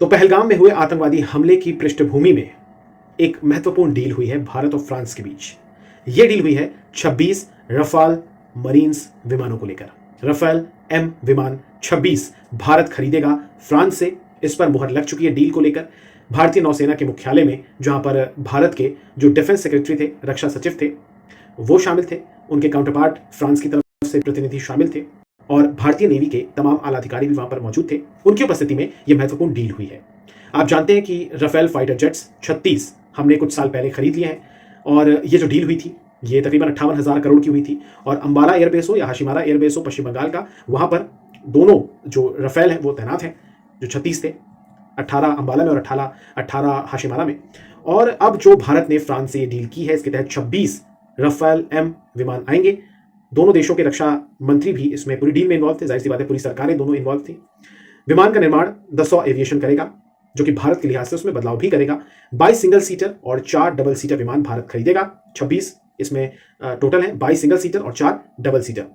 तो पहलगाम में हुए आतंकवादी हमले की पृष्ठभूमि में एक महत्वपूर्ण डील हुई है भारत और फ्रांस के बीच। यह डील हुई है 26 रफाल मरीन्स विमानों को लेकर। रफाल एम विमान 26 भारत खरीदेगा फ्रांस से। इस पर मुहर लग चुकी है डील को लेकर। भारतीय नौसेना के मुख्यालय में, जहां पर भारत के जो डिफेंस सेक्रेटरी थे, रक्षा सचिव थे, वो शामिल थे। उनके काउंटरपार्ट फ्रांस की तरफ से प्रतिनिधि शामिल थे और भारतीय नेवी के तमाम आला अधिकारी भी वहां पर मौजूद थे। उनकी उपस्थिति में यह महत्वपूर्ण डील हुई है। आप जानते हैं कि राफेल फाइटर जेट्स 36 हमने कुछ साल पहले खरीद लिए हैं और ये जो डील हुई थी ये तकरीबन 58,000 करोड़ की हुई थी। और अंबाला एयरबेस हो या हाशिमारा एयरबेस हो पश्चिम बंगाल का, वहां पर दोनों जो राफेल हैं वो तैनात हैं। जो 36 थे, 18 अंबाला में और 18 हाशिमारा में। और अब जो भारत ने फ्रांस से ये डील की है, इसके तहत 26 राफेल एम विमान आएंगे। दोनों देशों के रक्षा मंत्री भी इसमें पूरी डील में इन्वॉल्व थे। जाहिर सी बात है, पूरी सरकारें दोनों इन्वॉल्व थी। विमान का निर्माण दसॉ एविएशन करेगा, जो कि भारत के लिहाज से उसमें बदलाव भी करेगा। 22 सिंगल सीटर और 4 डबल सीटर विमान भारत खरीदेगा। 26 इसमें टोटल है, 22 सिंगल सीटर और 4 डबल सीटर।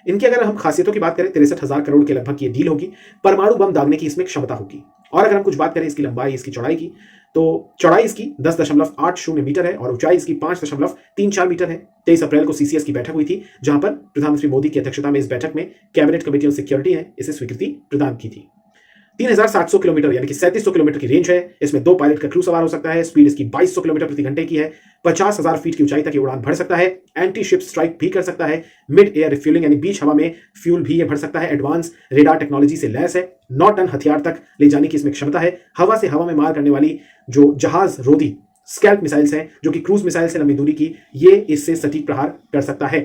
इनकी अगर हम खासियतों की बात करें, 63,000 करोड़ के लगभग ये डील होगी। परमाणु बम दागने की इसमें क्षमता होगी। और अगर हम कुछ बात करें इसकी लंबाई, इसकी चौड़ाई की, तो चौड़ाई इसकी 10.80 मीटर है और ऊंचाई इसकी 5.34 मीटर है। 23 अप्रैल को सीसीएस की बैठक हुई थी, जहां पर प्रधानमंत्री मोदी की अध्यक्षता में इस बैठक में कैबिनेट कमेटी ऑन सिक्योरिटी ने इसे स्वीकृति प्रदान की थी। 3,700 किलोमीटर यानी कि 3700 किलोमीटर की रेंज है। इसमें 2 पायलट का क्रू सवार हो सकता है। स्पीड इसकी 2200 किलोमीटर प्रति घंटे की है। 50,000 फीट की ऊंचाई तक ये उड़ान भर सकता है। एंटी शिप स्ट्राइक भी कर सकता है। मिड एयर रिफ्यूलिंग यानी बीच हवा में फ्यूल भी ये भर सकता है। एडवांस रेडार टेक्नोलॉजी से लैस है। 9 टन हथियार तक ले जाने की इसमें क्षमता है। हवा से हवा में मार करने वाली जो जहाज रोधी स्कैल्प मिसाइल्स हैं, जो कि क्रूज मिसाइल से लंबी दूरी की, ये इससे सटीक प्रहार कर सकता है।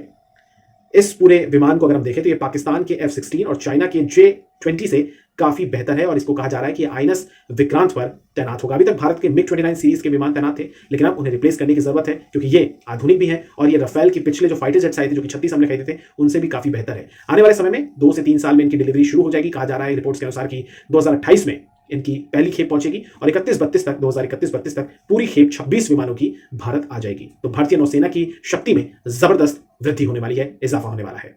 इस पूरे विमान को अगर हम देखें तो ये पाकिस्तान के F-16 और चाइना के J-20 से काफी बेहतर है और इसको कहा जा रहा है कि आईएनएस विक्रांत पर तैनात होगा। अभी तक भारत के MiG-29 सीरीज के विमान तैनात थे, लेकिन अब उन्हें रिप्लेस करने की जरूरत है, क्योंकि ये आधुनिक भी है और ये राफेल के पिछले जो फाइटर जेट्स आए थे, जो कि 36 हमने खरीदे थे, उनसे भी काफी बेहतर है। आने वाले समय में 2 से 3 साल में इनकी डिलीवरी शुरू हो जाएगी। कहा जा रहा है रिपोर्ट्स के अनुसार कि 2028 में इनकी पहली खेप पहुंचेगी और 2031-32 तक पूरी खेप 26 विमानों की भारत आ जाएगी। तो भारतीय नौसेना की शक्ति में जबरदस्त वृद्धि होने वाली है, इजाफा होने वाला है।